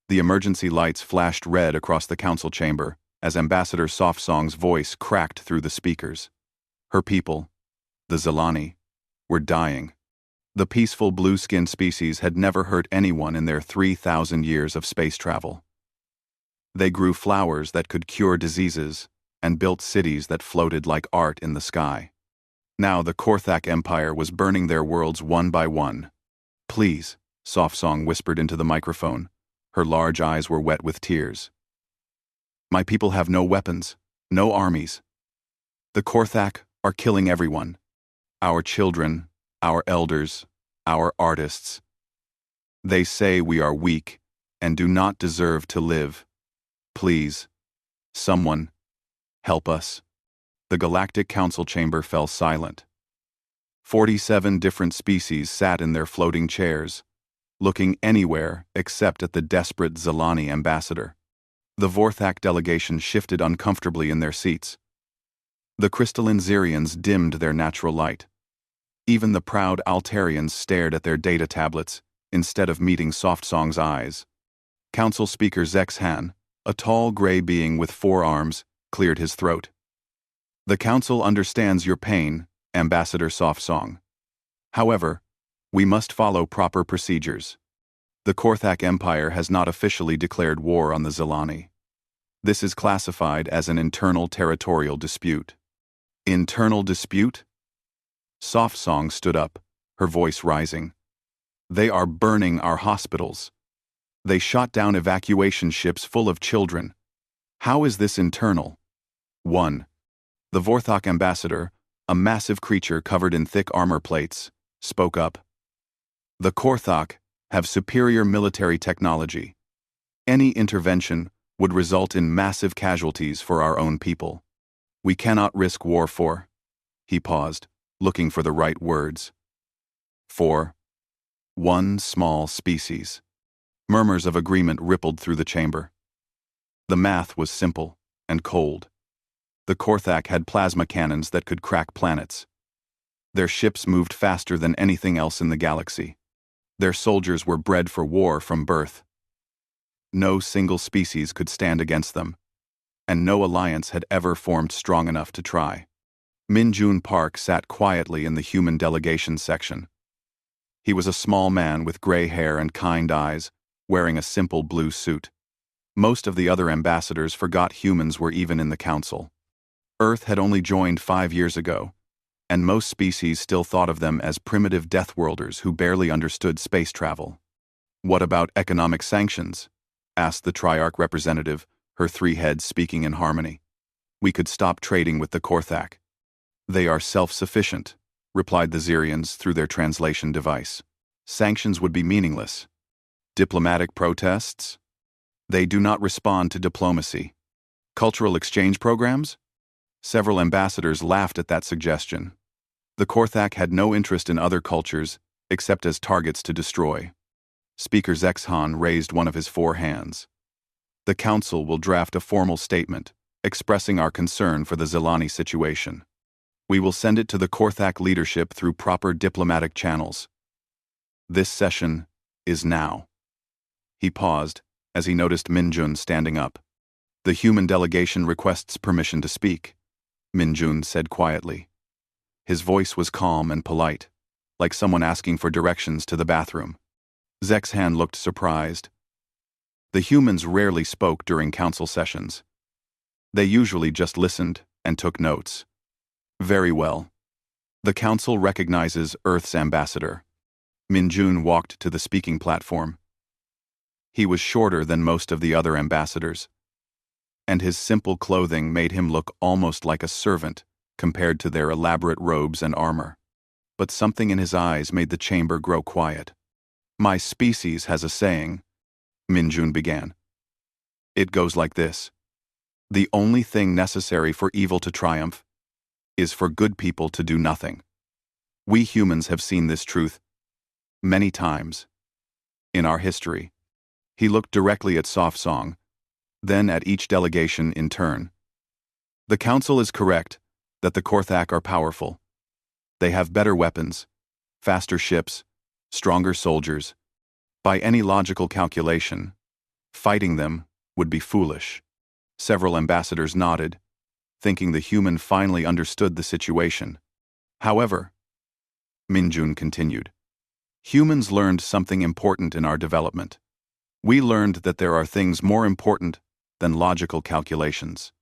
The emergency lights flashed red across the council chamber as Ambassador Softsong's voice cracked through the speakers. Her people, the Zilani, were dying. The peaceful blue-skinned species had never hurt anyone in their 3,000 years of space travel. They grew flowers that could cure diseases and built cities that floated like art in the sky. Now the Korthak Empire was burning their worlds one by one. "Please," Softsong whispered into the microphone. Her large eyes were wet with tears. "My people have no weapons, no armies. The Korthak are killing everyone. Our children, our elders, our artists. They say we are weak and do not deserve to live. Please, someone, help us." The Galactic Council chamber fell silent. 47 different species sat in their floating chairs, looking anywhere except at the desperate Zilani ambassador. The Vorthak delegation shifted uncomfortably in their seats. The crystalline Zirians dimmed their natural light. Even the proud Altarians stared at their data tablets instead of meeting Softsong's eyes. Council Speaker Zexhan, a tall gray being with 4 arms, cleared his throat. "The Council understands your pain, Ambassador Softsong. However, we must follow proper procedures. The Korthak Empire has not officially declared war on the Zilani. This is classified as an internal territorial dispute." "Internal dispute?" Softsong stood up, her voice rising. "They are burning our hospitals. They shot down evacuation ships full of children. How is this internal?" 1. The Vorthak ambassador, a massive creature covered in thick armor plates, spoke up. "The Korthak have superior military technology. Any intervention would result in massive casualties for our own people. We cannot risk war for—" He paused, looking for the right words. "For one small species." Murmurs of agreement rippled through the chamber. The math was simple and cold. The Korthak had plasma cannons that could crack planets. Their ships moved faster than anything else in the galaxy. Their soldiers were bred for war from birth. No single species could stand against them, and no alliance had ever formed strong enough to try. Min-Jun Park sat quietly in the human delegation section. He was a small man with gray hair and kind eyes, wearing a simple blue suit. Most of the other ambassadors forgot humans were even in the council. Earth had only joined 5 years ago, and most species still thought of them as primitive Deathworlders who barely understood space travel. "What about economic sanctions?" asked the Triarch representative, her 3 heads speaking in harmony. "We could stop trading with the Korthak." "They are self-sufficient," replied the Zirians through their translation device. "Sanctions would be meaningless." "Diplomatic protests?" "They do not respond to diplomacy." "Cultural exchange programs?" Several ambassadors laughed at that suggestion. The Korthak had no interest in other cultures except as targets to destroy. Speaker Zexhan raised one of his 4 hands. "The Council will draft a formal statement expressing our concern for the Zilani situation. We will send it to the Korthak leadership through proper diplomatic channels. This session is now." He paused as he noticed Min-Jun standing up. "The human delegation requests permission to speak," Min-Jun said quietly. His voice was calm and polite, like someone asking for directions to the bathroom. Zexhan looked surprised. The humans rarely spoke during council sessions. They usually just listened and took notes. "Very well. The council recognizes Earth's ambassador." Min-Jun walked to the speaking platform. He was shorter than most of the other ambassadors, and his simple clothing made him look almost like a servant compared to their elaborate robes and armor. But something in his eyes made the chamber grow quiet. "My species has a saying," Min-Jun began. "It goes like this: the only thing necessary for evil to triumph is for good people to do nothing. We humans have seen this truth many times in our history." He looked directly at Softsong, then at each delegation in turn. "The Council is correct that the Korthak are powerful. They have better weapons, faster ships, stronger soldiers. By any logical calculation, Fighting them would be foolish. Several ambassadors nodded, thinking the human finally understood the situation. However, Minjun continued, humans learned something important in our development. We learned that there are things more important than logical calculations,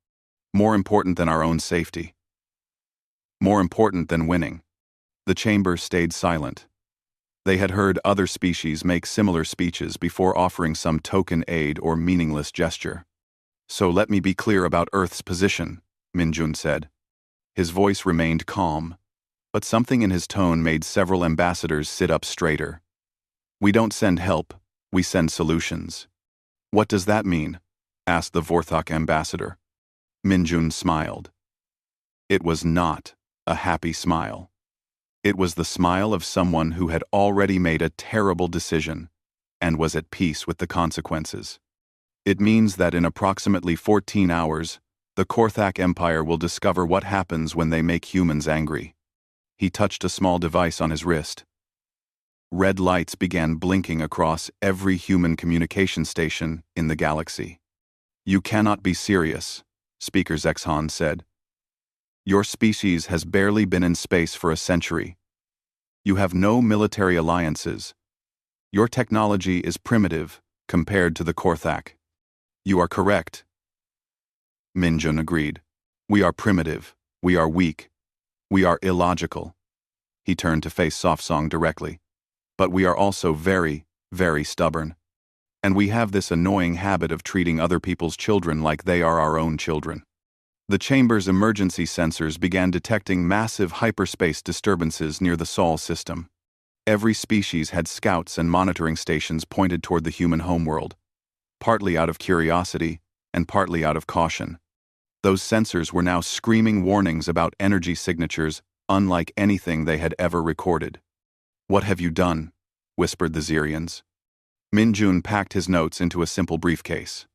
more important than our own safety, more important than winning. The chamber stayed silent. They had heard other species make similar speeches before offering some token aid or meaningless gesture. So let me be clear about Earth's position, Minjun said. His voice remained calm, but something in his tone made several ambassadors sit up straighter. We don't send help, we send solutions. What does that mean? Asked the Vorthok ambassador. Minjun smiled. It was not a happy smile. It was the smile of someone who had already made a terrible decision and was at peace with the consequences. It means that in approximately 14 hours, the Korthak Empire will discover what happens when they make humans angry. He touched a small device on his wrist. Red lights began blinking across every human communication station in the galaxy. You cannot be serious, Speaker Zexhan said. Your species has barely been in space for a century. You have no military alliances. Your technology is primitive compared to the Korthak. You are correct. Minjun agreed. We are primitive. We are weak. We are illogical. He turned to face Softsong directly. But we are also very, very stubborn. And we have this annoying habit of treating other people's children like they are our own children. The chamber's emergency sensors began detecting massive hyperspace disturbances near the Sol system. Every species had scouts and monitoring stations pointed toward the human homeworld, partly out of curiosity and partly out of caution. Those sensors were now screaming warnings about energy signatures unlike anything they had ever recorded. What have you done? Whispered the Zirians. Minjun packed his notes into a simple briefcase.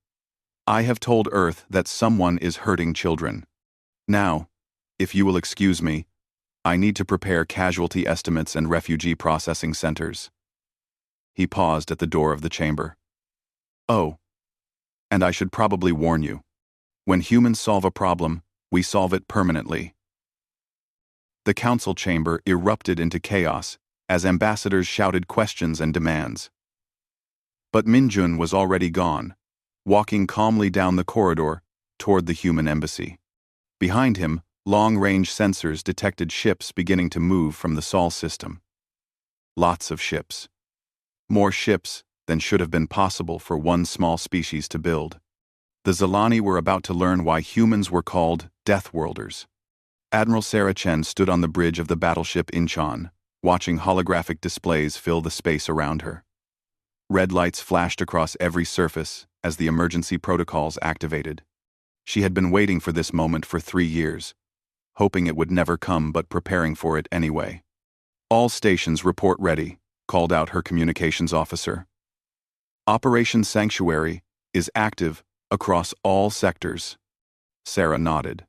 I have told Earth that someone is hurting children. Now, if you will excuse me, I need to prepare casualty estimates and refugee processing centers. He paused at the door of the chamber. Oh, and I should probably warn you. When humans solve a problem, we solve it permanently. The council chamber erupted into chaos as ambassadors shouted questions and demands. But Minjun was already gone, walking calmly down the corridor toward the human embassy. Behind him, long-range sensors detected ships beginning to move from the Sol system. Lots of ships. More ships than should have been possible for one small species to build. The Zilani were about to learn why humans were called Deathworlders. Admiral Sarah Chen stood on the bridge of the battleship Incheon, watching holographic displays fill the space around her. Red lights flashed across every surface as the emergency protocols activated. She had been waiting for this moment for 3 years, hoping it would never come but preparing for it anyway. All stations report ready, called out her communications officer. Operation Sanctuary is active across all sectors. Sarah nodded.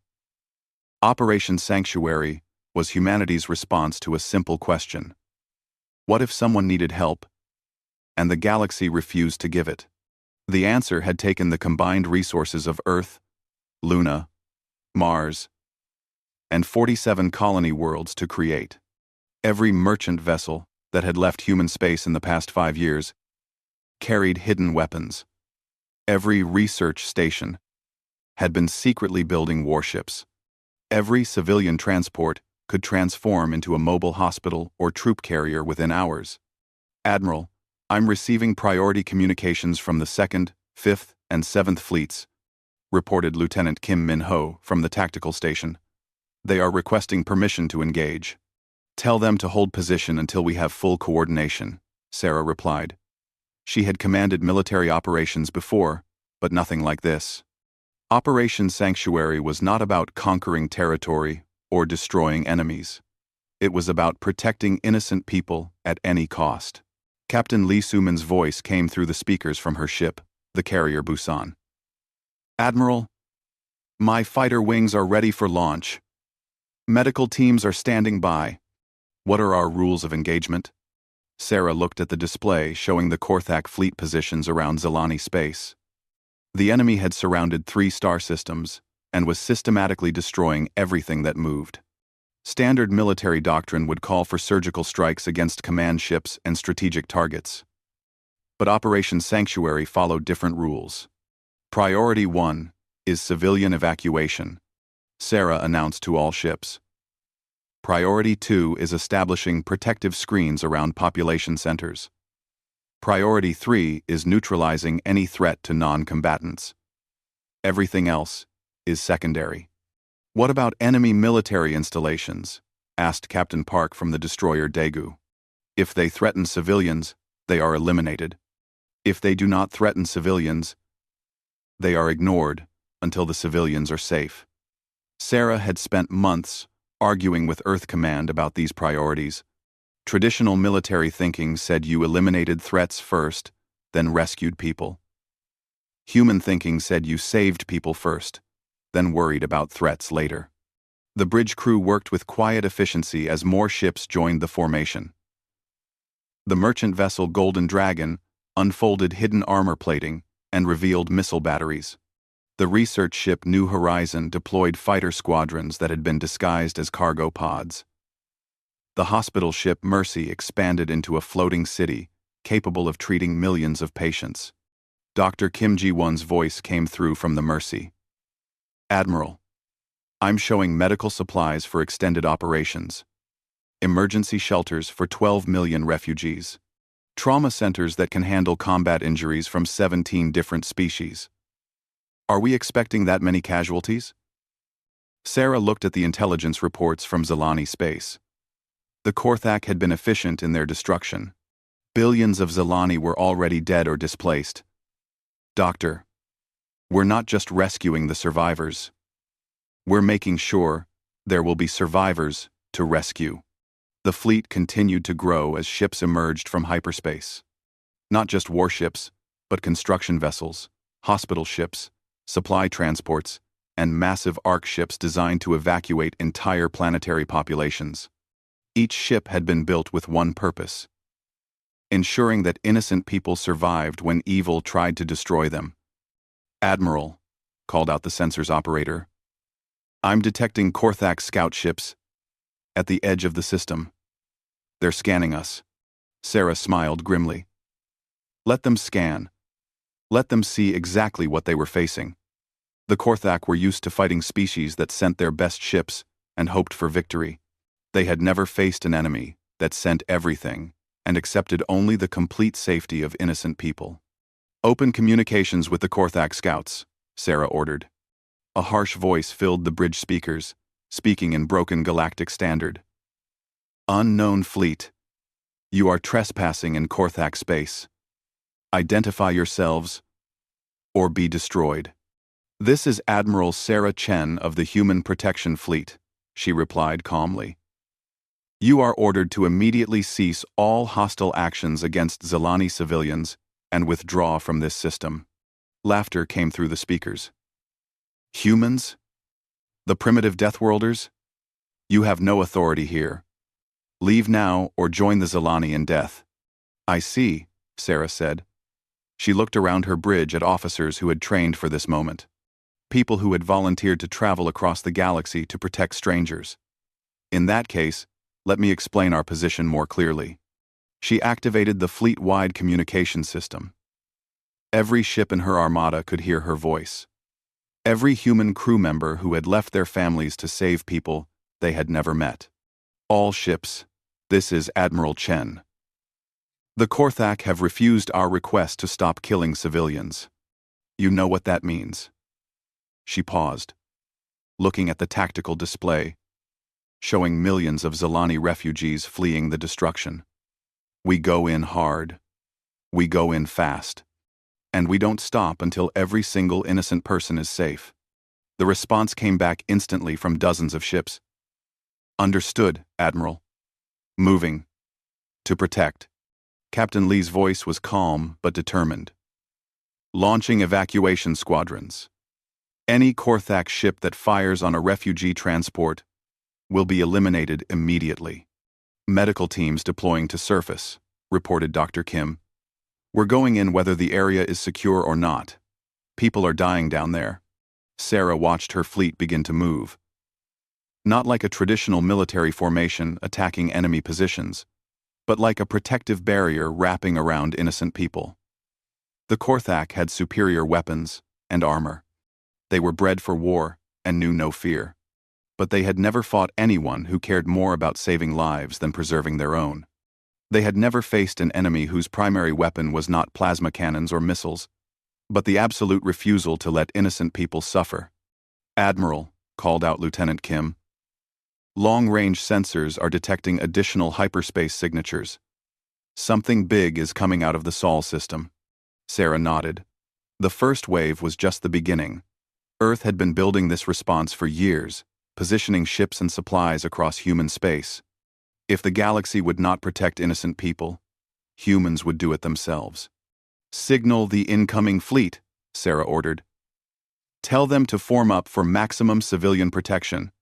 Operation Sanctuary was humanity's response to a simple question. What if someone needed help, and the galaxy refused to give it? The answer had taken the combined resources of Earth, Luna, Mars, and 47 colony worlds to create. Every merchant vessel that had left human space in the past 5 years carried hidden weapons. Every research station had been secretly building warships. Every civilian transport could transform into a mobile hospital or troop carrier within hours. Admiral, I'm receiving priority communications from the 2nd, 5th, and 7th Fleets, reported Lieutenant Kim Min-ho from the tactical station. They are requesting permission to engage. Tell them to hold position until we have full coordination, Sarah replied. She had commanded military operations before, but nothing like this. Operation Sanctuary was not about conquering territory or destroying enemies. It was about protecting innocent people at any cost. Captain Lee Suman's voice came through the speakers from her ship, the carrier Busan. Admiral, my fighter wings are ready for launch. Medical teams are standing by. What are our rules of engagement? Sarah looked at the display showing the Korthak fleet positions around Zilani space. The enemy had surrounded 3 star systems and was systematically destroying everything that moved. Standard military doctrine would call for surgical strikes against command ships and strategic targets. But Operation Sanctuary followed different rules. Priority 1 is civilian evacuation, Sarah announced to all ships. Priority 2 is establishing protective screens around population centers. Priority 3 is neutralizing any threat to non-combatants. Everything else is secondary. What about enemy military installations? Asked Captain Park from the destroyer Daegu. If they threaten civilians, they are eliminated. If they do not threaten civilians, they are ignored until the civilians are safe. Sarah had spent months arguing with Earth Command about these priorities. Traditional military thinking said you eliminated threats first, then rescued people. Human thinking said you saved people first, then worried about threats later. The bridge crew worked with quiet efficiency as more ships joined the formation. The merchant vessel Golden Dragon unfolded hidden armor plating and revealed missile batteries. The research ship New Horizon deployed fighter squadrons that had been disguised as cargo pods. The hospital ship Mercy expanded into a floating city, capable of treating millions of patients. Dr. Kim Ji-won's voice came through from the Mercy. Admiral, I'm showing medical supplies for extended operations, emergency shelters for 12 million refugees, trauma centers that can handle combat injuries from 17 different species. Are we expecting that many casualties? Sarah looked at the intelligence reports from Zilani space. The Korthak had been efficient in their destruction. Billions of Zilani were already dead or displaced. Doctor, we're not just rescuing the survivors. We're making sure there will be survivors to rescue. The fleet continued to grow as ships emerged from hyperspace. Not just warships, but construction vessels, hospital ships, supply transports, and massive arc ships designed to evacuate entire planetary populations. Each ship had been built with one purpose: ensuring that innocent people survived when evil tried to destroy them. Admiral, called out the sensors operator, I'm detecting Korthak scout ships at the edge of the system. They're scanning us. Sarah smiled grimly. Let them scan. Let them see exactly what they were facing. The Korthak were used to fighting species that sent their best ships and hoped for victory. They had never faced an enemy that sent everything and accepted only the complete safety of innocent people. Open communications with the Korthak scouts, Sarah ordered. A harsh voice filled the bridge speakers, speaking in broken galactic standard. Unknown fleet. You are trespassing in Korthak space. Identify yourselves, or be destroyed. This is Admiral Sarah Chen of the Human Protection Fleet, she replied calmly. You are ordered to immediately cease all hostile actions against Zilani civilians and withdraw from this system. Laughter came through the speakers. Humans? The primitive Deathworlders? You have no authority here. Leave now or join the Zilani in death. I see, Sarah said. She looked around her bridge at officers who had trained for this moment. People who had volunteered to travel across the galaxy to protect strangers. In that case, let me explain our position more clearly. She activated the fleet-wide communication system. Every ship in her armada could hear her voice. Every human crew member who had left their families to save people they had never met. All ships, this is Admiral Chen. The Korthak have refused our request to stop killing civilians. You know what that means. She paused, looking at the tactical display, showing millions of Zilani refugees fleeing the destruction. We go in hard. We go in fast. And we don't stop until every single innocent person is safe. The response came back instantly from dozens of ships. Understood, Admiral. Moving. To protect. Captain Lee's voice was calm but determined. Launching evacuation squadrons. Any Korthak ship that fires on a refugee transport will be eliminated immediately. Medical teams deploying to surface, reported Dr. Kim. "We're going in whether the area is secure or not. People are dying down there." Sarah watched her fleet begin to move. Not like a traditional military formation attacking enemy positions, but like a protective barrier wrapping around innocent people. The Korthak had superior weapons and armor. They were bred for war and knew no fear. But they had never fought anyone who cared more about saving lives than preserving their own. They had never faced an enemy whose primary weapon was not plasma cannons or missiles, but the absolute refusal to let innocent people suffer. "Admiral," called out Lieutenant Kim, "long-range sensors are detecting additional hyperspace signatures. Something big is coming out of the Sol system." Sarah nodded. The first wave was just the beginning. Earth had been building this response for years, positioning ships and supplies across human space. If the galaxy would not protect innocent people, humans would do it themselves. "Signal the incoming fleet," Sarah ordered. "Tell them to form up for maximum civilian protection.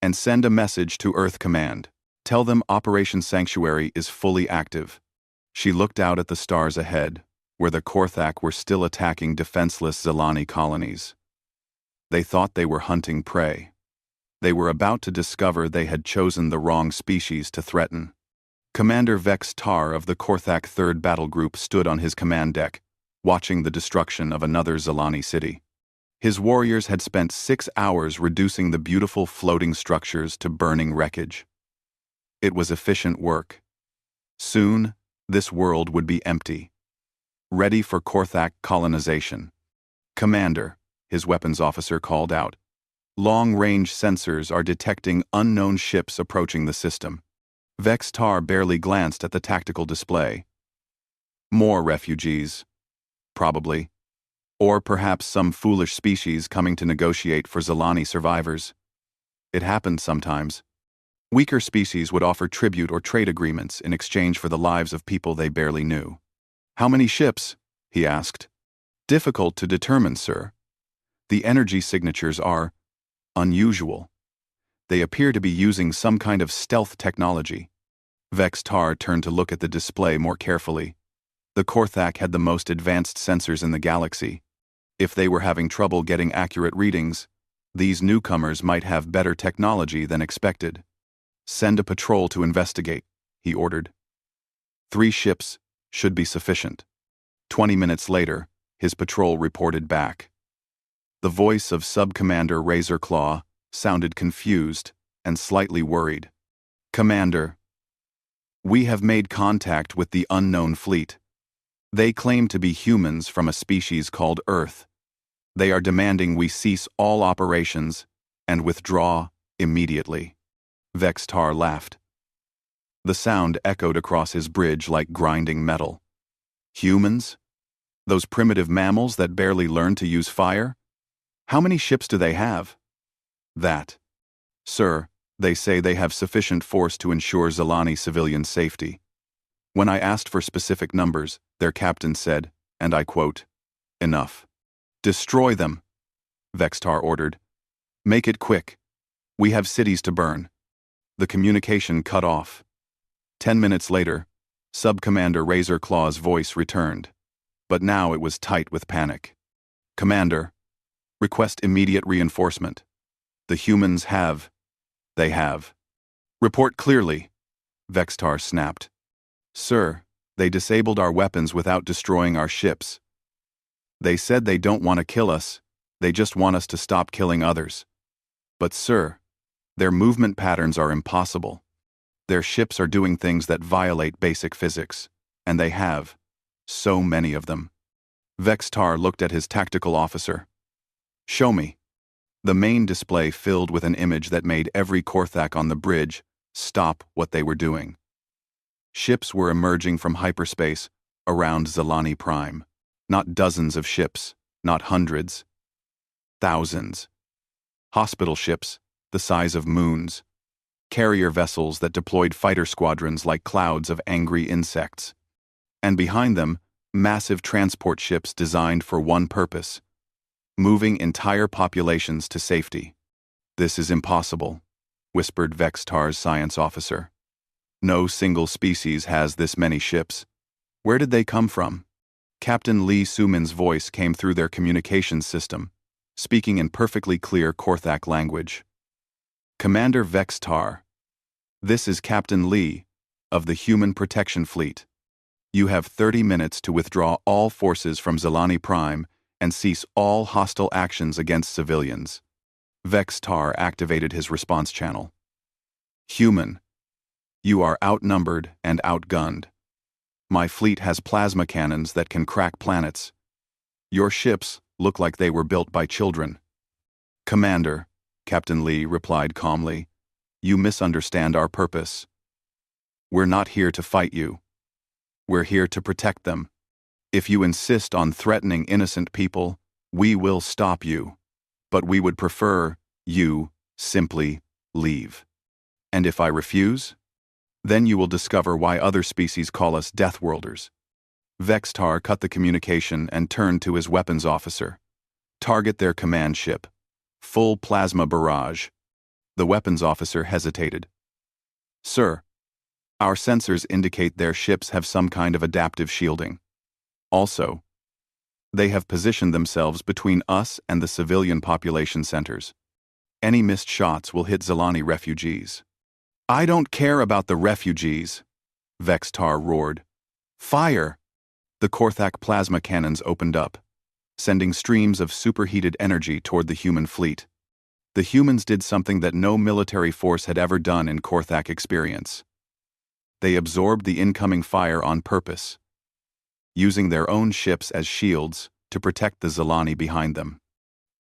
And send a message to Earth Command. Tell them Operation Sanctuary is fully active." She looked out at the stars ahead, where the Korthak were still attacking defenseless Zilani colonies. They thought they were hunting prey. They were about to discover they had chosen the wrong species to threaten. Commander Vex Tar of the Korthak 3rd Battle Group stood on his command deck, watching the destruction of another Zilani city. His warriors had spent 6 hours reducing the beautiful floating structures to burning wreckage. It was efficient work. Soon, this world would be empty, ready for Korthak colonization. "Commander," his weapons officer called out, "long-range sensors are detecting unknown ships approaching the system." Vex Tar barely glanced at the tactical display. "More refugees. Probably. Or perhaps some foolish species coming to negotiate for Zilani survivors. It happened sometimes. Weaker species would offer tribute or trade agreements in exchange for the lives of people they barely knew." "How many ships?" he asked. "Difficult to determine, sir. The energy signatures are unusual. They appear to be using some kind of stealth technology." Vex Tar turned to look at the display more carefully. The Korthak had the most advanced sensors in the galaxy. If they were having trouble getting accurate readings, these newcomers might have better technology than expected. "Send a patrol to investigate," he ordered. 3 ships should be sufficient." 20 minutes later, his patrol reported back. The voice of Sub-Commander Razorclaw sounded confused and slightly worried. "Commander, we have made contact with the unknown fleet. They claim to be humans from a species called Earth. They are demanding we cease all operations and withdraw immediately." Vex Tar laughed. The sound echoed across his bridge like grinding metal. "Humans? Those primitive mammals that barely learned to use fire? How many ships do they have?" "That. Sir, they say they have sufficient force to ensure Zilani civilian safety. When I asked for specific numbers, their captain said, and I quote, 'Enough. Destroy them,'" Vex Tar ordered. "Make it quick. We have cities to burn." The communication cut off. 10 minutes later, Sub-Commander Razorclaw's voice returned, but now it was tight with panic. "Commander, request immediate reinforcement. The humans have. They have." "Report clearly," Vex Tar snapped. "Sir, they disabled our weapons without destroying our ships. They said they don't want to kill us, they just want us to stop killing others. But sir, their movement patterns are impossible. Their ships are doing things that violate basic physics, and they have. So many of them." Vex Tar looked at his tactical officer. "Show me." The main display filled with an image that made every Korthak on the bridge stop what they were doing. Ships were emerging from hyperspace around Zilani Prime. Not dozens of ships, not hundreds. Thousands. Hospital ships, the size of moons. Carrier vessels that deployed fighter squadrons like clouds of angry insects. And behind them, massive transport ships designed for one purpose: moving entire populations to safety. "This is impossible," whispered Vex Tar's science officer. No single species has this many ships. Where did they come from? Captain Lee Sumin's voice came through their communications system, speaking in perfectly clear Korthak language. Commander Vextar, this is Captain Lee, of the Human Protection Fleet. You have 30 minutes to withdraw all forces from Zelani Prime and cease all hostile actions against civilians. Vextar activated his response channel. Human, you are outnumbered and outgunned. My fleet has plasma cannons that can crack planets. Your ships look like they were built by children. Commander, Captain Lee replied calmly, you misunderstand our purpose. We're not here to fight you. We're here to protect them. If you insist on threatening innocent people, we will stop you. But we would prefer you simply leave. And if I refuse, then you will discover why other species call us Deathworlders. Vextar cut the communication and turned to his weapons officer. Target their command ship. Full plasma barrage. The weapons officer hesitated. Sir, our sensors indicate their ships have some kind of adaptive shielding. Also, they have positioned themselves between us and the civilian population centers. Any missed shots will hit Zelani refugees. I don't care about the refugees, Vextar roared. Fire! The Korthak plasma cannons opened up, sending streams of superheated energy toward the human fleet. The humans did something that no military force had ever done in Korthak experience. They absorbed the incoming fire on purpose, using their own ships as shields to protect the Zelani behind them.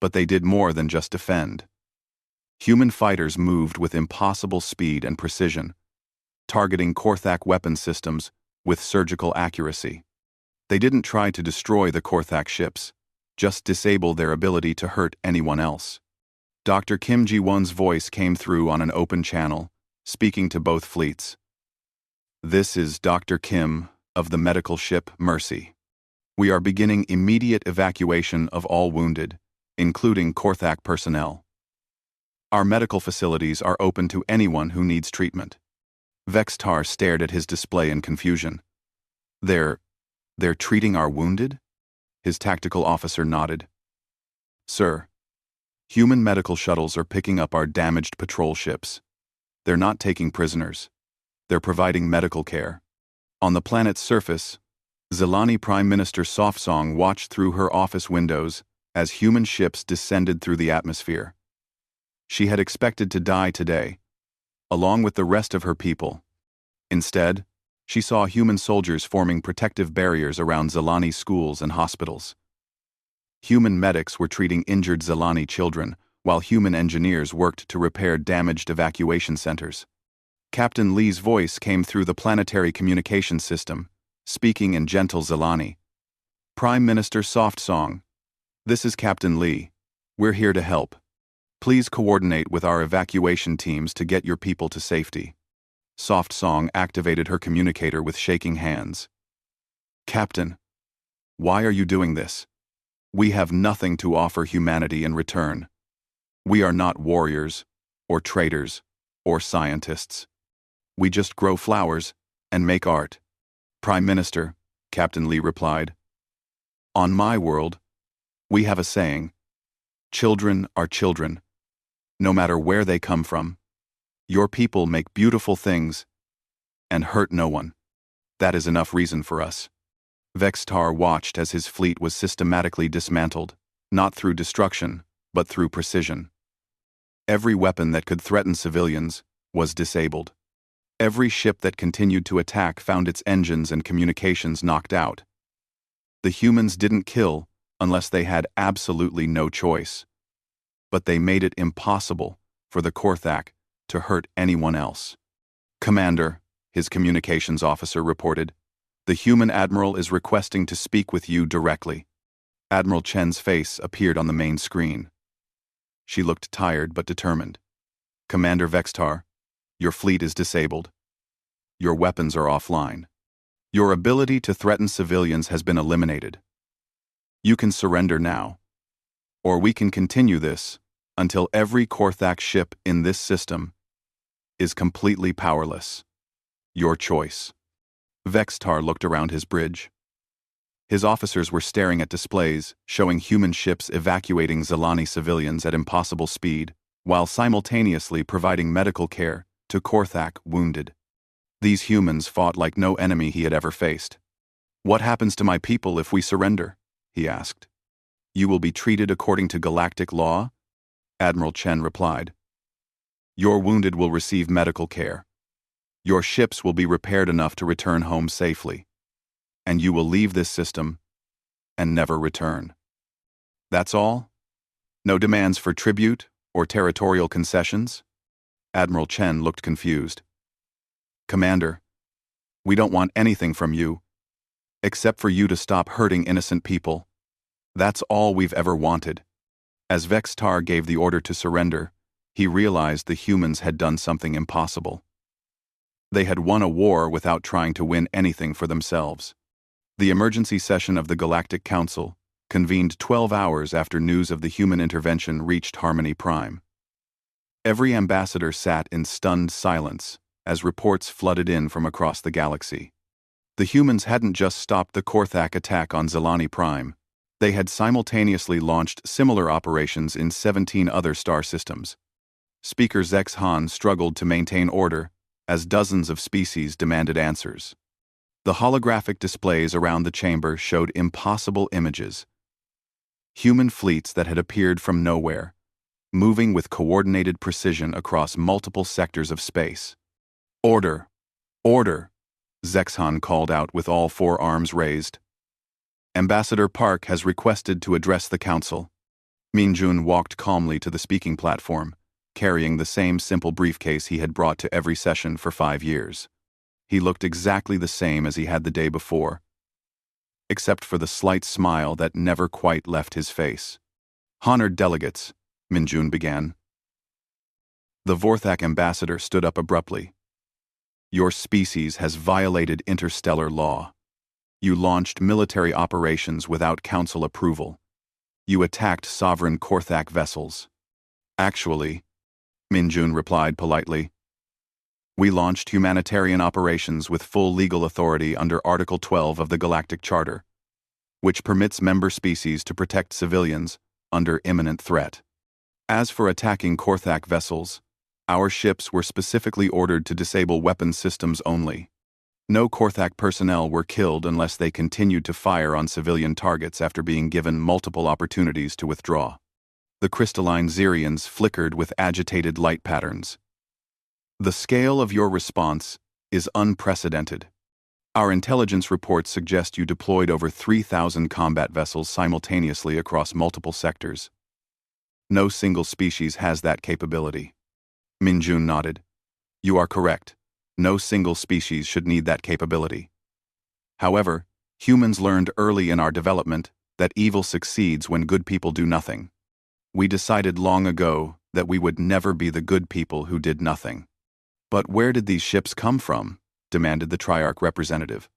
But they did more than just defend. Human fighters moved with impossible speed and precision, targeting Korthak weapon systems with surgical accuracy. They didn't try to destroy the Korthak ships, just disable their ability to hurt anyone else. Dr. Kim Ji-won's voice came through on an open channel, speaking to both fleets. This is Dr. Kim of the medical ship Mercy. We are beginning immediate evacuation of all wounded, including Korthak personnel. Our medical facilities are open to anyone who needs treatment. Vextar stared at his display in confusion. They're treating our wounded? His tactical officer nodded. Sir, human medical shuttles are picking up our damaged patrol ships. They're not taking prisoners. They're providing medical care. On the planet's surface, Zelani Prime Minister Softsong watched through her office windows as human ships descended through the atmosphere. She had expected to die today, along with the rest of her people. Instead, she saw human soldiers forming protective barriers around Zelani schools and hospitals. Human medics were treating injured Zelani children, while human engineers worked to repair damaged evacuation centers. Captain Lee's voice came through the planetary communication system, speaking in gentle Zelani. Prime Minister Softsong, this is Captain Lee. We're here to help. Please coordinate with our evacuation teams to get your people to safety. Softsong activated her communicator with shaking hands. Captain, why are you doing this? We have nothing to offer humanity in return. We are not warriors, or traders, or scientists. We just grow flowers and make art. Prime Minister, Captain Lee replied. On my world, we have a saying, children are children, no matter where they come from. Your people make beautiful things and hurt no one. That is enough reason for us. Vextar watched as his fleet was systematically dismantled, not through destruction, but through precision. Every weapon that could threaten civilians was disabled. Every ship that continued to attack found its engines and communications knocked out. The humans didn't kill unless they had absolutely no choice. But they made it impossible for the Korthak to hurt anyone else. Commander, his communications officer reported, the human admiral is requesting to speak with you directly. Admiral Chen's face appeared on the main screen. She looked tired but determined. Commander Vextar, your fleet is disabled. Your weapons are offline. Your ability to threaten civilians has been eliminated. You can surrender now. Or we can continue this until every Korthak ship in this system is completely powerless. Your choice. Vextar looked around his bridge. His officers were staring at displays showing human ships evacuating Zilani civilians at impossible speed, while simultaneously providing medical care to Korthak wounded. These humans fought like no enemy he had ever faced. "What happens to my people if we surrender?" he asked. "You will be treated according to galactic law?" Admiral Chen replied. "Your wounded will receive medical care. Your ships will be repaired enough to return home safely. And you will leave this system and never return. That's all? No demands for tribute or territorial concessions?" Admiral Chen looked confused. "Commander, we don't want anything from you, except for you to stop hurting innocent people. That's all we've ever wanted." As Vextar gave the order to surrender, he realized the humans had done something impossible. They had won a war without trying to win anything for themselves. The emergency session of the Galactic Council convened 12 hours after news of the human intervention reached Harmony Prime. Every ambassador sat in stunned silence as reports flooded in from across the galaxy. The humans hadn't just stopped the Korthak attack on Zilani Prime, they had simultaneously launched similar operations in 17 other star systems. Speaker Zex Han struggled to maintain order as dozens of species demanded answers. The holographic displays around the chamber showed impossible images. Human fleets that had appeared from nowhere, moving with coordinated precision across multiple sectors of space. "Order! Order!" Zexhan called out with all four arms raised. "Ambassador Park has requested to address the council." Minjun walked calmly to the speaking platform, carrying the same simple briefcase he had brought to every session for 5 years. He looked exactly the same as he had the day before, except for the slight smile that never quite left his face. "Honored delegates," Minjun began. The Vorthak ambassador stood up abruptly. "Your species has violated interstellar law. You launched military operations without council approval. You attacked sovereign Korthak vessels." "Actually," Minjun replied politely, "we launched humanitarian operations with full legal authority under Article 12 of the Galactic Charter, which permits member species to protect civilians under imminent threat. As for attacking Korthak vessels, our ships were specifically ordered to disable weapons systems only. No Korthak personnel were killed unless they continued to fire on civilian targets after being given multiple opportunities to withdraw." The crystalline Xerians flickered with agitated light patterns. "The scale of your response is unprecedented. Our intelligence reports suggest you deployed over 3,000 combat vessels simultaneously across multiple sectors. No single species has that capability." Minjun nodded. "You are correct. No single species should need that capability. However, humans learned early in our development that evil succeeds when good people do nothing. We decided long ago that we would never be the good people who did nothing." "But where did these ships come from?" demanded the Triarch representative.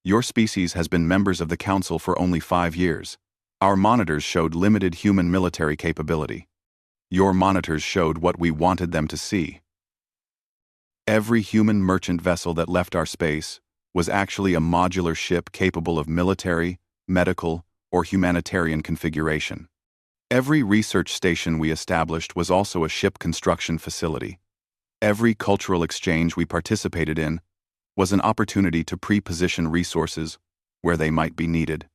"Your species has been members of the Council for only 5 years. Our monitors showed limited human military capability. Your monitors showed what we wanted them to see. Every human merchant vessel that left our space was actually a modular ship capable of military, medical, or humanitarian configuration. Every research station we established was also a ship construction facility. Every cultural exchange we participated in was an opportunity to pre-position resources where they might be needed."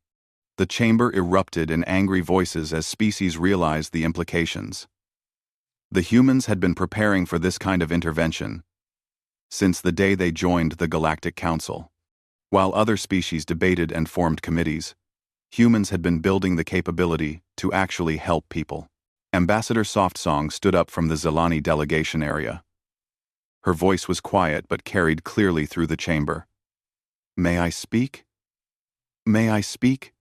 The chamber erupted in angry voices as species realized the implications. The humans had been preparing for this kind of intervention since the day they joined the Galactic Council. While other species debated and formed committees, humans had been building the capability to actually help people. Ambassador Softsong stood up from the Zilani delegation area. Her voice was quiet but carried clearly through the chamber. "May I speak? May I speak?"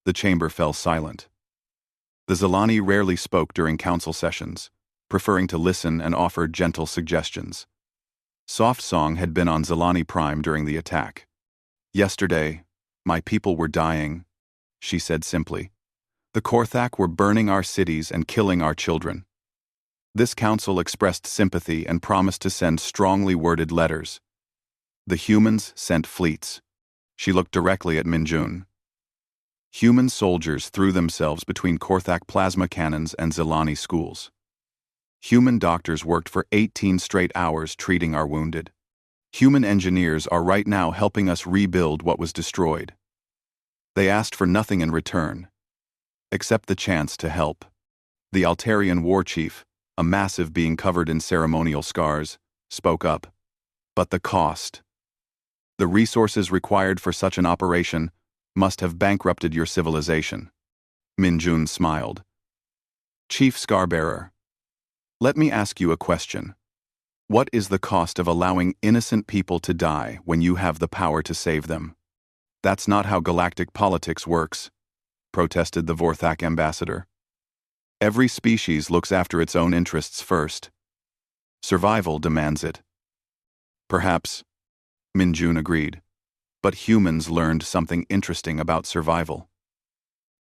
The chamber fell silent. The Zilani rarely spoke during council sessions, preferring to listen and offer gentle suggestions. Softsong had been on Zilani Prime during the attack. "Yesterday, my people were dying," she said simply. "The Korthak were burning our cities and killing our children. This council expressed sympathy and promised to send strongly worded letters. The humans sent fleets. She looked directly at Minjun. Human soldiers threw themselves between Korthak plasma cannons and Zilani schools. Human doctors worked for 18 straight hours treating our wounded. Human engineers are right now helping us rebuild what was destroyed. They asked for nothing in return, except the chance to help. The Altarian war chief, a massive being covered in ceremonial scars, spoke up. But the cost. The resources required for such an operation must have bankrupted your civilization. Minjun smiled. Chief Scarbearer, let me ask you a question. What is the cost of allowing innocent people to die when you have the power to save them? That's not how galactic politics works, protested the Vorthak ambassador. Every species looks after its own interests first. Survival demands it. Perhaps, Minjun agreed, but humans learned something interesting about survival.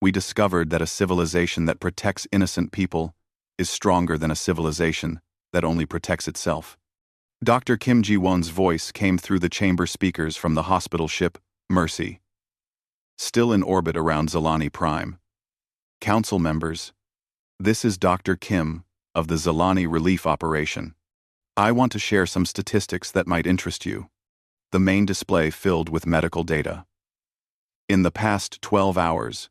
We discovered that a civilization that protects innocent people is stronger than a civilization that only protects itself. Dr. Kim Ji-won's voice came through the chamber speakers from the hospital ship, Mercy. Still in orbit around Zilani Prime. Council members, this is Dr. Kim of the Zilani Relief Operation. I want to share some statistics that might interest you. The main display filled with medical data. In the past 12 hours,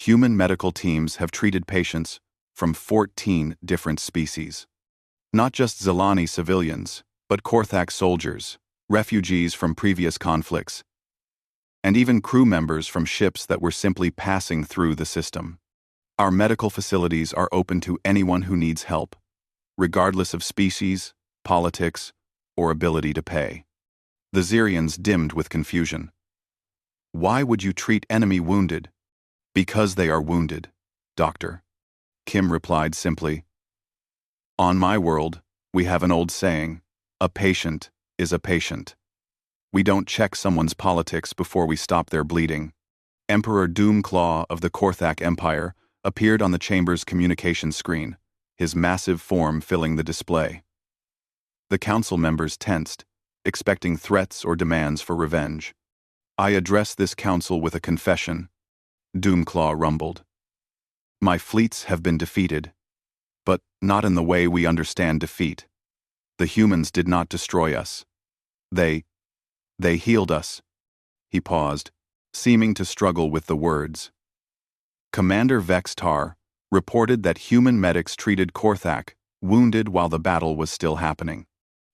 human medical teams have treated patients from 14 different species. Not just Zilani civilians, but Korthak soldiers, refugees from previous conflicts, and even crew members from ships that were simply passing through the system. Our medical facilities are open to anyone who needs help, regardless of species, politics, or ability to pay. The Zirians dimmed with confusion. Why would you treat enemy wounded? Because they are wounded, Doctor. Kim replied simply. On my world, we have an old saying, a patient is a patient. We don't check someone's politics before we stop their bleeding. Emperor Doomclaw of the Korthak Empire appeared on the chamber's communication screen, his massive form filling the display. The council members tensed, expecting threats or demands for revenge. I address this council with a confession, Doomclaw rumbled. My fleets have been defeated, but not in the way we understand defeat. The humans did not destroy us. They healed us. He paused, seeming to struggle with the words. Commander Vextar reported that human medics treated Korthak, wounded while the battle was still happening.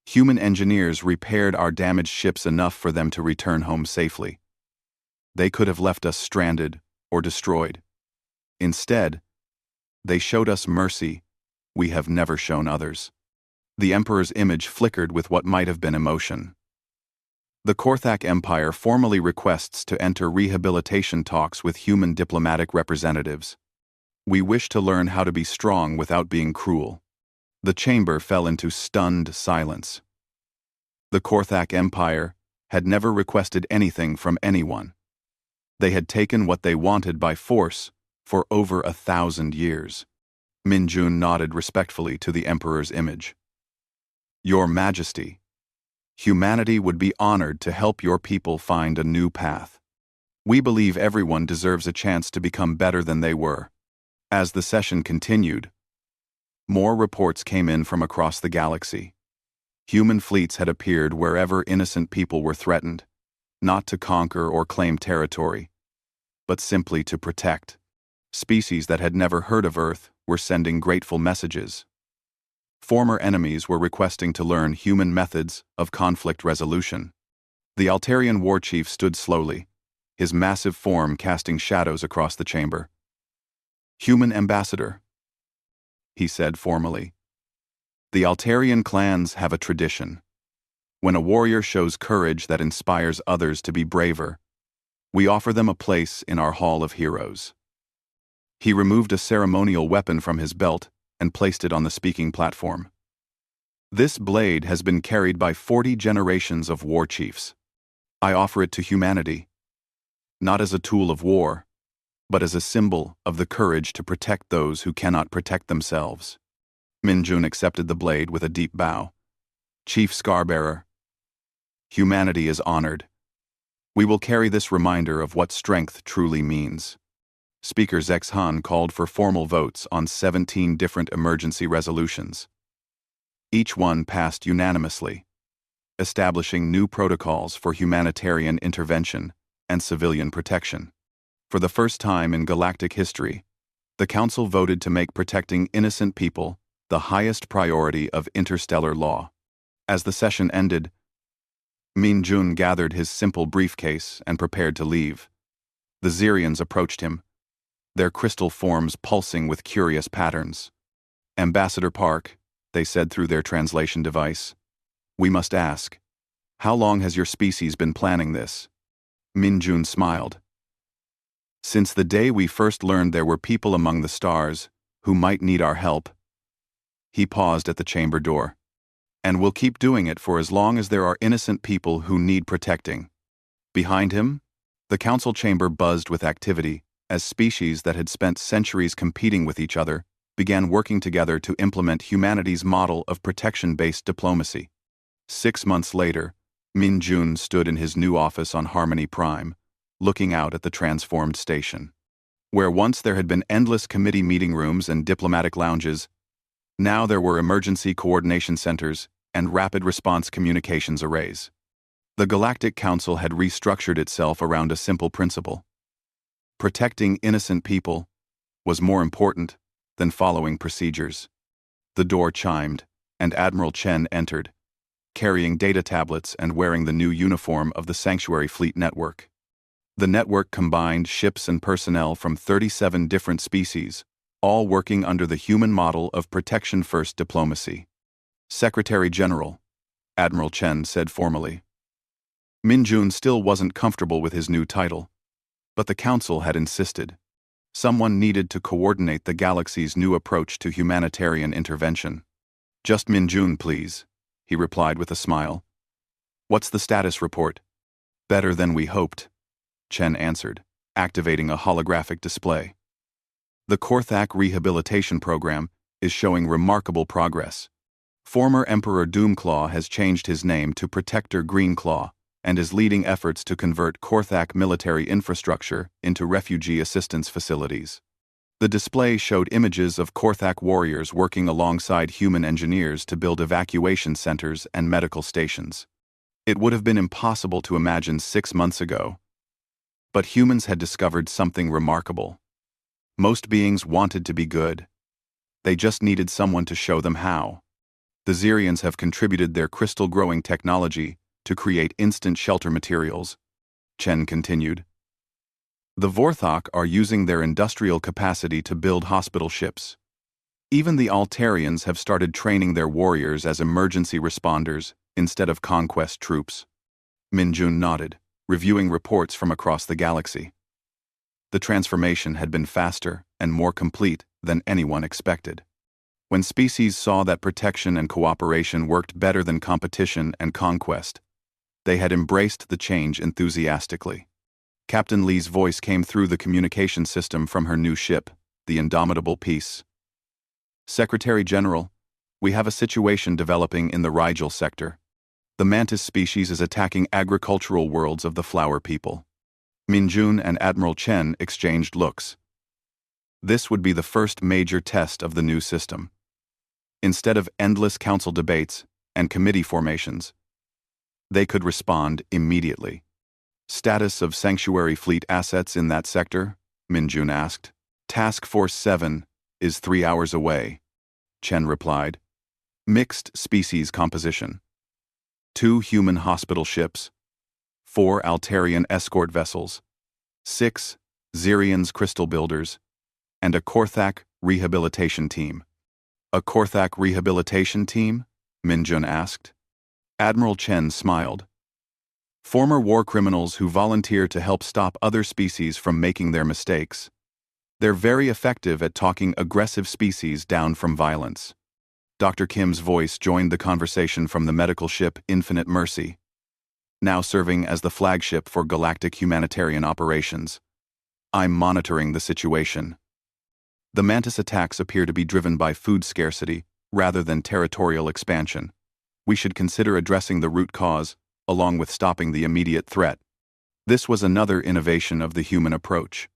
Human engineers repaired our damaged ships enough for them to return home safely. They could have left us stranded or destroyed. Instead, they showed us mercy we have never shown others. The Emperor's image flickered with what might have been emotion. The Korthak Empire formally requests to enter rehabilitation talks with human diplomatic representatives. We wish to learn how to be strong without being cruel. The chamber fell into stunned silence. The Korthak Empire had never requested anything from anyone. They had taken what they wanted by force for over 1,000 years. Minjun nodded respectfully to the Emperor's image. Your Majesty, humanity would be honored to help your people find a new path. We believe everyone deserves a chance to become better than they were. As the session continued, more reports came in from across the galaxy. Human fleets had appeared wherever innocent people were threatened, not to conquer or claim territory, but simply to protect. Species that had never heard of Earth were sending grateful messages. Former enemies were requesting to learn human methods of conflict resolution. The Altarian war chief stood slowly, his massive form casting shadows across the chamber. Human ambassador, he said formally. The Altarian clans have a tradition. When a warrior shows courage that inspires others to be braver, we offer them a place in our Hall of Heroes. He removed a ceremonial weapon from his belt and placed it on the speaking platform. This blade has been carried by 40 generations of war chiefs. I offer it to humanity, not as a tool of war, but as a symbol of the courage to protect those who cannot protect themselves. Minjun accepted the blade with a deep bow. Chief Scarbearer, Humanity is honored. We will carry this reminder of what strength truly means. Speaker Zex Han called for formal votes on 17 different emergency resolutions. Each one passed unanimously, establishing new protocols for humanitarian intervention and civilian protection. For the first time in galactic history, the Council voted to make protecting innocent people the highest priority of interstellar law. As the session ended, Min Jun gathered his simple briefcase and prepared to leave. The Xerians approached him, their crystal forms pulsing with curious patterns. "Ambassador Park," they said through their translation device, "we must ask, how long has your species been planning this?" Min Jun smiled. "Since the day we first learned there were people among the stars who might need our help." He paused at the chamber door. "And we'll keep doing it for as long as there are innocent people who need protecting." Behind him, the council chamber buzzed with activity as species that had spent centuries competing with each other began working together to implement humanity's model of protection-based diplomacy. 6 months later, Min Jun stood in his new office on Harmony Prime, looking out at the transformed station. Where once there had been endless committee meeting rooms and diplomatic lounges, now there were emergency coordination centers and rapid response communications arrays. The Galactic Council had restructured itself around a simple principle. Protecting innocent people was more important than following procedures. The door chimed, and Admiral Chen entered, carrying data tablets and wearing the new uniform of the Sanctuary Fleet Network. The network combined ships and personnel from 37 different species, all working under the human model of protection-first diplomacy. "Secretary General," Admiral Chen said formally. Min Jun still wasn't comfortable with his new title, but the Council had insisted. Someone needed to coordinate the galaxy's new approach to humanitarian intervention. "Just Min Jun, please," he replied with a smile. "What's the status report?" "Better than we hoped," Chen answered, activating a holographic display. "The Korthak Rehabilitation Program is showing remarkable progress. Former Emperor Doomclaw has changed his name to Protector Greenclaw and is leading efforts to convert Korthak military infrastructure into refugee assistance facilities." The display showed images of Korthak warriors working alongside human engineers to build evacuation centers and medical stations. It would have been impossible to imagine 6 months ago. But humans had discovered something remarkable. Most beings wanted to be good. They just needed someone to show them how. The Xerians have contributed their crystal-growing technology to create instant shelter materials, Chen continued. The Vorthok are using their industrial capacity to build hospital ships. Even the Altarians have started training their warriors as emergency responders instead of conquest troops. Min Jun nodded, reviewing reports from across the galaxy. The transformation had been faster and more complete than anyone expected. When species saw that protection and cooperation worked better than competition and conquest, they had embraced the change enthusiastically. Captain Lee's voice came through the communication system from her new ship, the Indomitable Peace. "Secretary General, we have a situation developing in the Rigel sector. The mantis species is attacking agricultural worlds of the flower people." Min Jun and Admiral Chen exchanged looks. This would be the first major test of the new system. Instead of endless council debates and committee formations, they could respond immediately. "Status of Sanctuary Fleet assets in that sector?" Min Jun asked. "Task Force 7 is 3 hours away," Chen replied. "Mixed species composition. 2 human hospital ships, 4 Altarian escort vessels, 6 Xerians crystal builders, and a Korthak rehabilitation team." "A Korthak rehabilitation team?" Min Jun asked. Admiral Chen smiled. "Former war criminals who volunteer to help stop other species from making their mistakes. They're very effective at talking aggressive species down from violence." Dr. Kim's voice joined the conversation from the medical ship Infinite Mercy, now serving as the flagship for galactic humanitarian operations. "I'm monitoring the situation. The mantis attacks appear to be driven by food scarcity rather than territorial expansion. We should consider addressing the root cause along with stopping the immediate threat. This was another innovation of the human approach.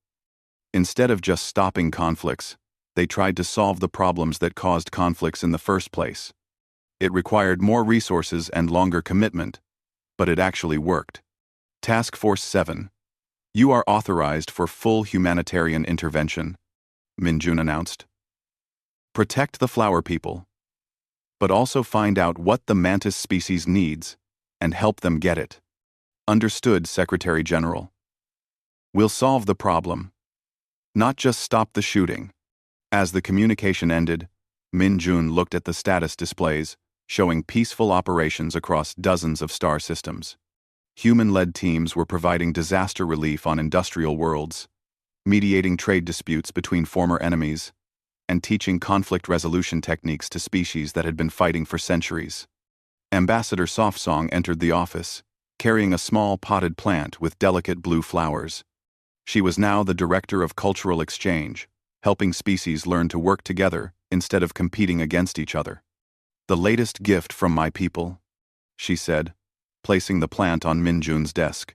Instead of just stopping conflicts, they tried to solve the problems that caused conflicts in the first place. It required more resources and longer commitment, but it actually worked. Task Force 7. You are authorized for full humanitarian intervention, Minjun announced. Protect the flower people, but also find out what the mantis species needs and help them get it. Understood, Secretary General. We'll solve the problem, not just stop the shooting. As the communication ended, Minjun looked at the status displays, showing peaceful operations across dozens of star systems. Human-led teams were providing disaster relief on industrial worlds, mediating trade disputes between former enemies, and teaching conflict resolution techniques to species that had been fighting for centuries. Ambassador Softsong entered the office, carrying a small potted plant with delicate blue flowers. She was now the director of cultural exchange, helping species learn to work together instead of competing against each other. The latest gift from my people, she said, placing the plant on Minjun's desk.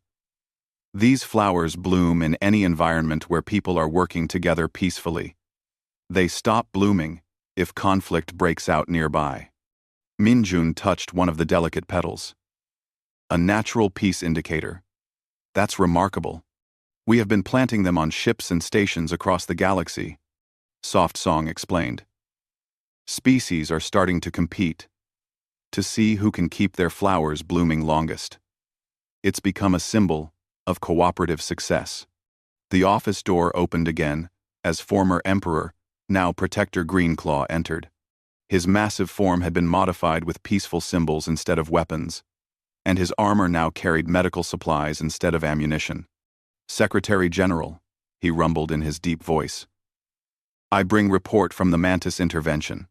These flowers bloom in any environment where people are working together peacefully. They stop blooming if conflict breaks out nearby. Minjun touched one of the delicate petals. A natural peace indicator. That's remarkable. We have been planting them on ships and stations across the galaxy, Softsong explained. Species are starting to compete to see who can keep their flowers blooming longest. It's become a symbol of cooperative success. The office door opened again as former Emperor, now Protector Greenclaw, entered. His massive form had been modified with peaceful symbols instead of weapons, and his armor now carried medical supplies instead of ammunition. Secretary General, he rumbled in his deep voice. I bring report from the Mantis intervention.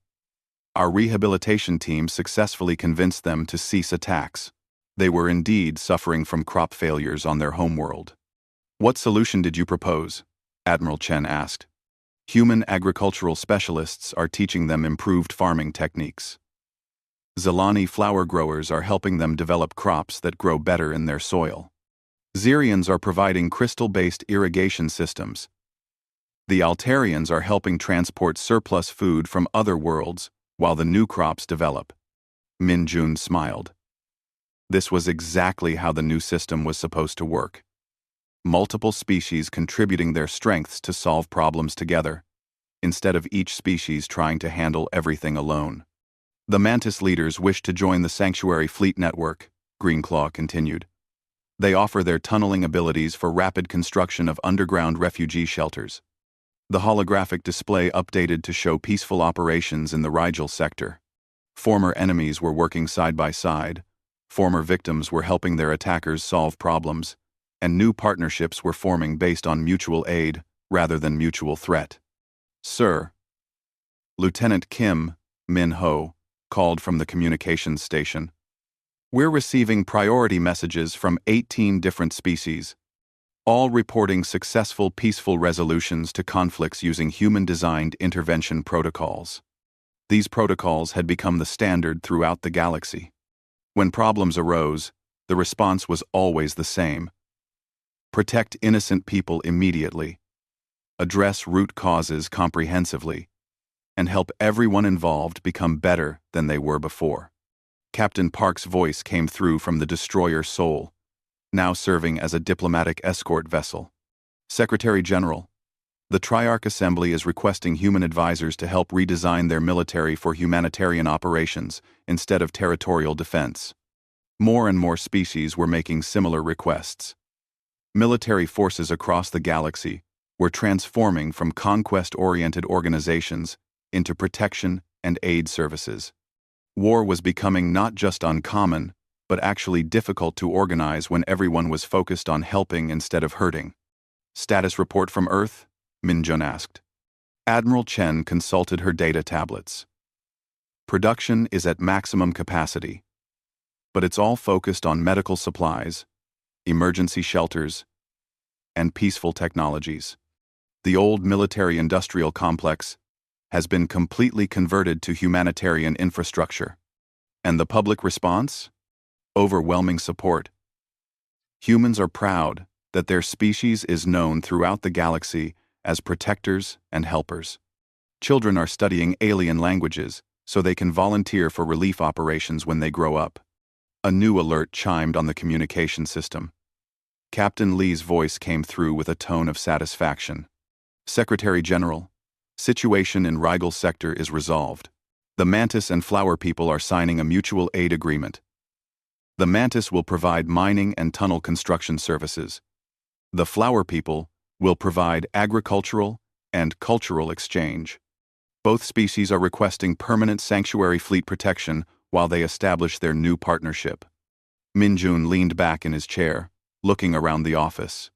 Our rehabilitation team successfully convinced them to cease attacks. They were indeed suffering from crop failures on their homeworld. What solution did you propose? Admiral Chen asked. Human agricultural specialists are teaching them improved farming techniques. Zelani flower growers are helping them develop crops that grow better in their soil. Xerians are providing crystal-based irrigation systems. The Altarians are helping transport surplus food from other worlds while the new crops develop. Minjun smiled. This was exactly how the new system was supposed to work. Multiple species contributing their strengths to solve problems together, instead of each species trying to handle everything alone. The Mantis leaders wish to join the Sanctuary Fleet Network, Greenclaw continued. They offer their tunneling abilities for rapid construction of underground refugee shelters. The holographic display updated to show peaceful operations in the Rigel sector. Former enemies were working side by side, former victims were helping their attackers solve problems, and new partnerships were forming based on mutual aid rather than mutual threat. Sir, Lieutenant Kim Min-ho called from the communications station. We're receiving priority messages from 18 different species, all reporting successful peaceful resolutions to conflicts using human-designed intervention protocols. These protocols had become the standard throughout the galaxy. When problems arose, the response was always the same. Protect innocent people immediately, address root causes comprehensively, and help everyone involved become better than they were before. Captain Park's voice came through from the destroyer Soul, now serving as a diplomatic escort vessel. Secretary General, the Triarch Assembly is requesting human advisors to help redesign their military for humanitarian operations instead of territorial defense. More and more species were making similar requests. Military forces across the galaxy were transforming from conquest-oriented organizations into protection and aid services. War was becoming not just uncommon, but actually difficult to organize when everyone was focused on helping instead of hurting. Status report from Earth? Minjun asked. Admiral Chen consulted her data tablets. Production is at maximum capacity, but it's all focused on medical supplies, emergency shelters, and peaceful technologies. The old military-industrial complex has been completely converted to humanitarian infrastructure. And the public response? overwhelming support. Humans are proud that their species is known throughout the galaxy as protectors and helpers. Children are studying alien languages so they can volunteer for relief operations when they grow up. A new alert chimed on the communication system. Captain Lee's voice came through with a tone of satisfaction. Secretary General, situation in Rigel sector is resolved. The Mantis and Flower people are signing a mutual aid agreement. The Mantis will provide mining and tunnel construction services. The Flower people will provide agricultural and cultural exchange. Both species are requesting permanent sanctuary fleet protection while they establish their new partnership. Minjun leaned back in his chair, looking around the office.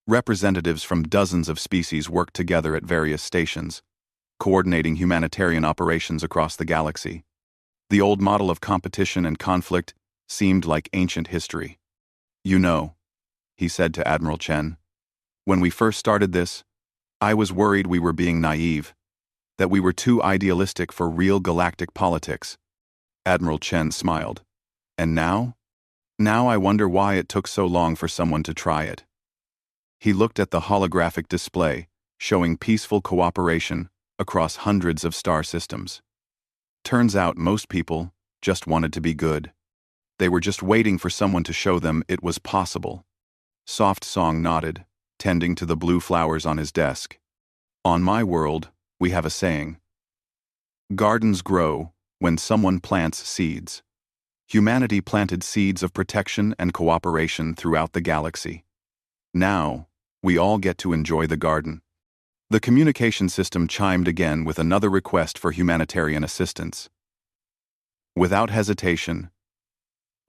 Representatives from dozens of species worked together at various stations, coordinating humanitarian operations across the galaxy. The old model of competition and conflict seemed like ancient history. "You know," he said to Admiral Chen, "when we first started this, I was worried we were being naive, that we were too idealistic for real galactic politics." Admiral Chen smiled. "And now? Now I wonder why it took so long for someone to try it." He looked at the holographic display, showing peaceful cooperation across hundreds of star systems. Turns out most people just wanted to be good. They were just waiting for someone to show them it was possible. Soft Song nodded, tending to the blue flowers on his desk. "On my world, we have a saying. Gardens grow when someone plants seeds. Humanity planted seeds of protection and cooperation throughout the galaxy. Now, we all get to enjoy the garden." The communication system chimed again with another request for humanitarian assistance. Without hesitation,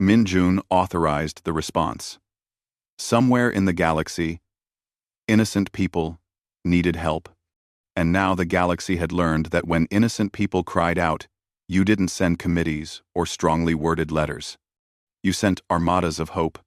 Minjun authorized the response. Somewhere in the galaxy, innocent people needed help. And now the galaxy had learned that when innocent people cried out, you didn't send committees or strongly worded letters. You sent armadas of hope,